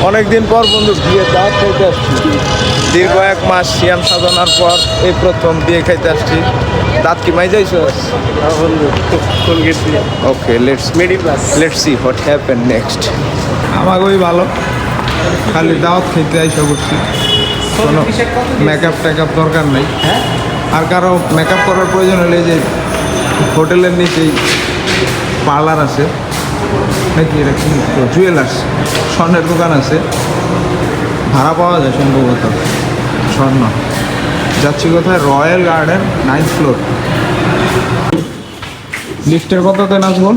অনেকদিন পর বন্ধু বিয়ে দাওয়াত খাইতে আসছি। দীর্ঘ 1 মাস সিয়াম সাধনার পর এই প্রথম বিয়ে খাইতে আসছি। দাঁত কি মাই যাইছো? বন্ধু কোন গেছি okay, let's class see what happen next. আমাকে ওই ভালো, খালি দাওয়াত খাইতে আইসা করছি। কোনো মেকআপ টেকআপ দরকার নেই। আর কারো মেকআপ করার প্রয়োজন হলে যে হোটেলের নিচেই পার্লার আছে নাকি, এটা কি জুয়েলার্স, স্বর্ণের দোকান আছে, ভাড়া পাওয়া যায় সম্ভবত স্বর্ণ। যাচ্ছি কোথায়? Royal garden 9th floor. লিফটের কততে নাচবো?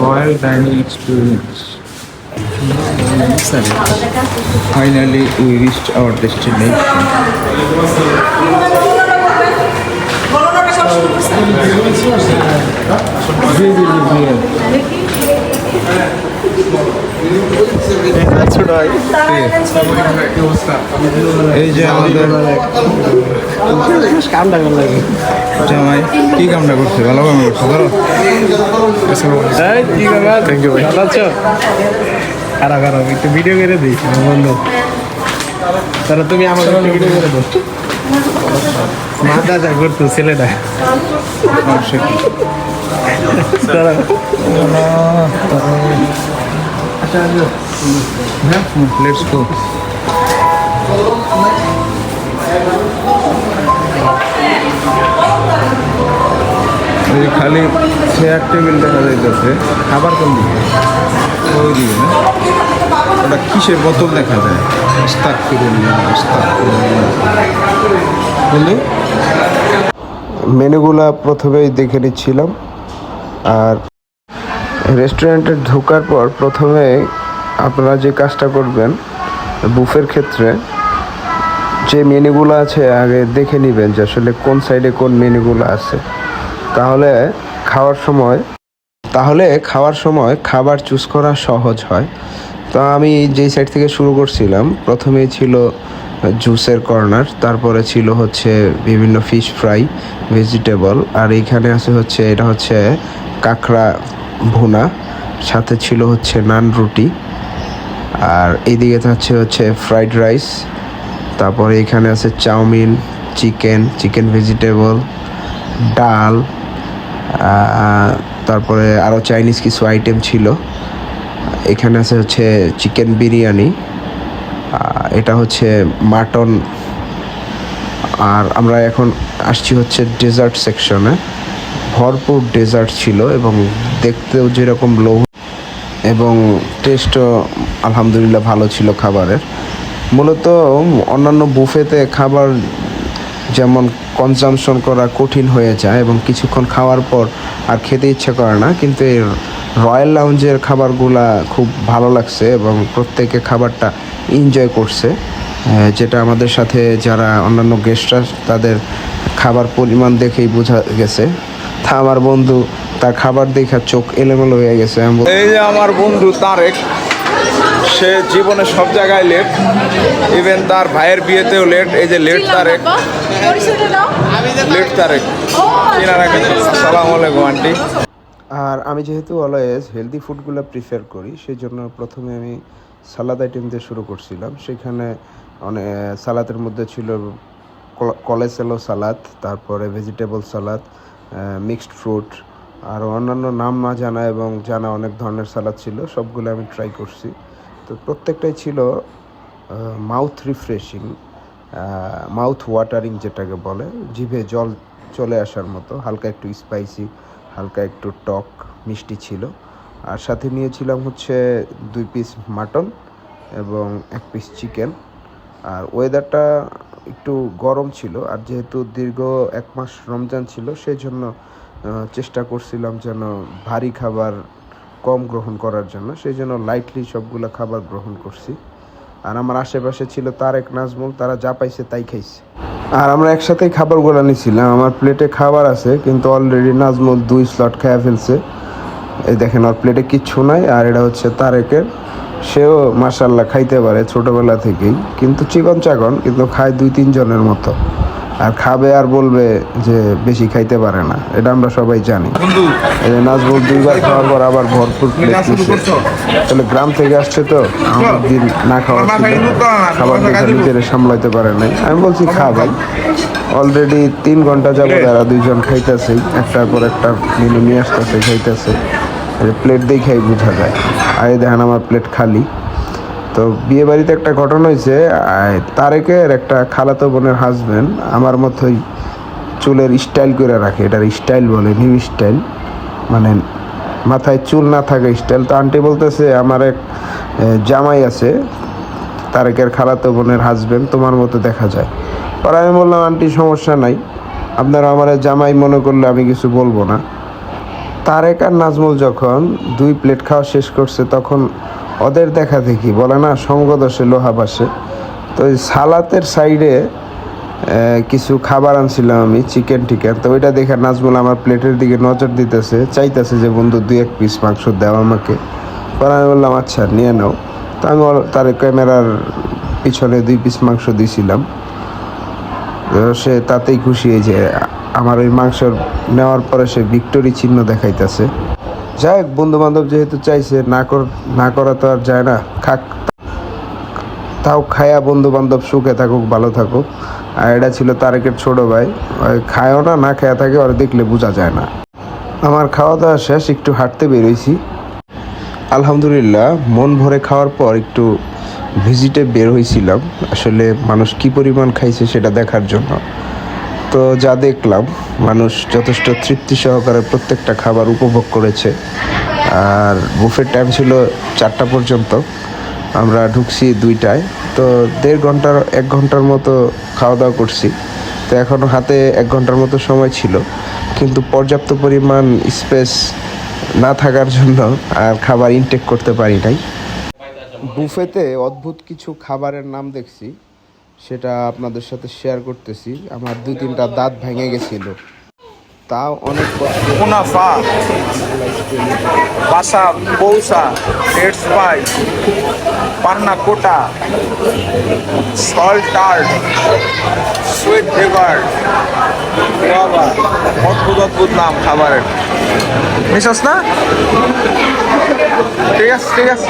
Royal dining experience. Finally we reached our destination. এই যে আমাদের কামটা কেমন লাগে? জামাই কি কামটা করছে? ভালো কাম করছে। ধরো কি কামা? থ্যাংক ইউ ভাই। ভালো আছো? খারাপ খারাপ একটু ভিডিও করে দিই বন্ধু। তাহলে তুমি আমাকে একটু ভিডিও করে দাও। মাথা যা করতো ছেলেটা। Let's go. খালি চেয়ার টেবিল দেখা যাইতেছে। খাবার কোন দিকে? ওই দিকে না? ওটা কিসের বোতল দেখা যায়? বন্ধু মেনুগুলা প্রথমেই দেখে নিচ্ছিলাম। আর রেস্টুরেন্টে ঢোকার পর প্রথমে আপনারা যে কাজটা করবেন বুফের ক্ষেত্রে, যে মেনুগুলো আছে আগে দেখে নেবেন যে আসলে কোন সাইডে কোন মেনুগুলো আছে। তাহলে খাওয়ার সময় খাবার চুজ করা সহজ হয়। তো আমি যেই সাইড থেকে শুরু করছিলাম, প্রথমেই ছিল জুসের কর্নার, তারপরে ছিল হচ্ছে বিভিন্ন ফিশ ফ্রাই, ভেজিটেবল, আর এইখানে আছে হচ্ছে এটা হচ্ছে কাঁকড়া ভুনা, সাথে ছিল হচ্ছে নান রুটি, আর এইদিকে হচ্ছে ফ্রাইড রাইস, তারপরে এখানে আছে চাউমিন, চিকেন ভেজিটেবল, ডাল, তারপরে আরও চাইনিজ কিছু আইটেম ছিল। এখানে আছে হচ্ছে চিকেন বিরিয়ানি, এটা হচ্ছে মাটন। আর আমরা এখন আসছি হচ্ছে ডেজার্ট সেকশনে। ভরপুর ডেজার্ট ছিল এবং দেখতেও যেরকম লৌহ এবং টেস্টও আলহামদুলিল্লাহ ভালো ছিল খাবারের। মূলত অন্যান্য বুফেতে খাবার যেমন কনজামশন করা কঠিন হয়ে যায় এবং কিছুক্ষণ খাওয়ার পর আর খেতে ইচ্ছে করে না, কিন্তু এই রয়্যাল লাউঞ্জের খাবারগুলা খুব ভালো লাগছে এবং প্রত্যেকে খাবারটা এনজয় করছে। যেটা আমাদের সাথে যারা অন্যান্য গেস্টরা, তাদের খাবার পরিমাণ দেখেই বোঝা গেছে। তা আমার বন্ধু তার খাবার দেখা চোখ এলোমেলো হয়ে গেছে। এই যে আমার বন্ধু তারেক, সে জীবনে সব জায়গায় লেট, ইভেন তার ভাইয়ের বিয়েতেও লেট। এই যে লেট তারেক, আসসালামু আলাইকুম আন্টি। আর আমি যেহেতু অলওয়েজ হেলদি ফুডগুলো প্রিফার করি, সেই জন্য প্রথমে আমি সালাদ আইটেম দিয়ে শুরু করছিলাম। সেখানে অনেক সালাদের মধ্যে ছিল কলেসেলো সালাদ, তারপরে ভেজিটেবল সালাদ, মিক্সড ফ্রুট, আর অন্যান্য নাম না জানা এবং জানা অনেক ধরনের সালাদ ছিল। সবগুলো আমি ট্রাই করছি। তো প্রত্যেকটাই ছিল মাউথ রিফ্রেশিং, মাউথ ওয়াটারিং যেটাকে বলে, জিভে জল চলে আসার মতো। হালকা একটু স্পাইসি, হালকা একটু টক মিষ্টি ছিল। আর সাথে নিয়েছিলাম হচ্ছে 2 পিস মাটন এবং 1 পিস চিকেন। আর ওয়েদারটা একটু গরম ছিল, আর যেহেতু দীর্ঘ 1 মাস রমজান ছিল, সেই জন্য চেষ্টা করছিলাম যেন ভারী খাবার কম গ্রহণ করার জন্য, সেই জন্য লাইটলি সবগুলো খাবার গ্রহণ করছি। আর আমার আশেপাশে ছিল তারেক, নাজমুল, তারা যা পাইছে তাই খাইছে। আর আমরা একসাথেই খাবারগুলো নিয়েছিলাম। আমার প্লেটে খাবার আছে, কিন্তু অলরেডি নাজমুল 2 স্লট খেয়ে ফেলছে। এই দেখেন, ওর প্লেটে কিচ্ছু নাই। আর এটা হচ্ছে তারেকের, সেও মাশাআল্লাহ খাইতে পারে ছোটোবেলা থেকেই, কিন্তু চিকন চাকন, কিন্তু খায় 2-3 জনের মতো। আর খাবে আর বলবে যে বেশি খাইতে পারে না, এটা আমরা সবাই জানি। এই যে নাজমুল 2বার খাওয়ার পর আবার ভরপুর প্লেট নিচ্ছে। তাহলে গ্রাম থেকে আসছে তো অনেক দিন না খাওয়া ছিল, খাবার দেখে নিজেরা সামলাইতে পারে নাই। আমি বলছি খা ভাই, অলরেডি 3 ঘন্টা যাবো তারা দুইজন খাইতেছে, একটার পর একটা মেনু নিয়ে আসতেছে, খাইতেছে। প্লেট দেখেই বোঝা যায়। আর এই দেখেন আমার প্লেট খালি। তো বিয়ে বাড়িতে একটা ঘটনা হয়েছে, তারেকের একটা খালাতো বোনের হাজব্যান্ড আমার মতোই চুলের স্টাইল করে রাখে, এটার স্টাইল বলে, নিউ স্টাইল, মানে মাথায় চুল না থাকা স্টাইল। তো আন্টি বলতেছে আমার এক জামাই আছে তারেকের খালাতো বোনের হাজব্যান্ড, তোমার মতো দেখা যায়। পরে আমি বললাম আন্টি সমস্যা নাই, আপনারা আমার জামাই মনে করলে আমি কিছু বলবো না। তারেক আর নাজমুল যখন 2 প্লেট খাওয়া শেষ করছে তখন ওদের দেখা দেখি বলে না সঙ্গ দোষে লোহা বাসে। তো ওই সালাতের সাইডে কিছু খাবার আনছিলাম আমি, চিকেন টিকেন। তো ওইটা দেখে নাজমুল আমার প্লেটের দিকে নজর দিতেছে, চাইতেছে যে বন্ধু 2-1 পিস মাংস দাও আমাকে। পরে আমি বললাম আচ্ছা নিয়ে নাও। তো আমি তার ক্যামেরার পিছনে 2 পিস মাংস দিয়েছিলাম। সে তাতেই খুশি, যে আমার ওই মাংস নেওয়ার পরে সে ভিক্টোরি চিহ্ন দেখাইতেছে। যাই হোক, বন্ধু বান্ধব যেহেতু চাইছে, না করা তো আর যায় না। খাক, তাও খায়া বন্ধু বান্ধব সুখে থাকুক, ভালো থাকুক। আর এটা ছিল তারেকের ছোট ভাই, খায়ও না, না খায়া থাকে, আর দেখলে বোঝা যায় না। আমার খাওয়া দাওয়া শেষ, একটু হাঁটতে বেরোইছি। আলহামদুলিল্লাহ, মন ভরে খাওয়ার পর একটু ভিজিটে বের হয়েছিলাম আসলে মানুষ কি পরিমাণ খাইছে সেটা দেখার জন্য। তো যা দেখলাম, মানুষ যথেষ্ট তৃপ্তি সহকারে প্রত্যেকটা খাবার উপভোগ করেছে। আর বুফের টাইম ছিল 4টা পর্যন্ত, আমরা ঢুকছি 2টায়। তো 1 ঘন্টার মতো খাওয়া দাওয়া করছি। তো এখনও হাতে 1 ঘন্টার মতো সময় ছিল, কিন্তু পর্যাপ্ত পরিমাণ স্পেস না থাকার জন্য আর খাবার ইনটেক করতে পারি নাই। বুফেতে অদ্ভুত কিছু খাবারের নাম দেখছি, সেটা আপনাদের সাথে শেয়ার করতেছি। আমার 2-3টা দাঁত ভেঙে গেছিল, তাও অনেক কষ্ট। মুনাফা, বাসা বৌসা, রেড স্পাই, পান্না কোটা, সল্ট টার্ট, সুইট ডেভার, বাবা অদ্ভুত অদ্ভুত নাম খাবারের। মিশস না? ঠিক আছে ঠিক আছে।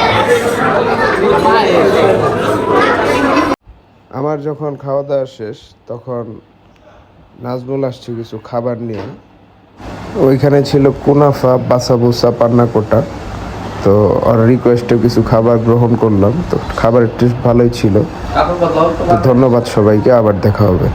আমার যখন খাওয়া দাওয়া শেষ তখন নাজমুল আসছে কিছু খাবার নিয়ে। ওইখানে ছিল কুনাফা, বাসাবুসা, পান্না কোটা। তো ওর রিকোয়েস্টে কিছু খাবার গ্রহণ করলাম। তো খাবারের টেস্ট ভালোই ছিল। তো ধন্যবাদ সবাইকে, আবার দেখা হবে।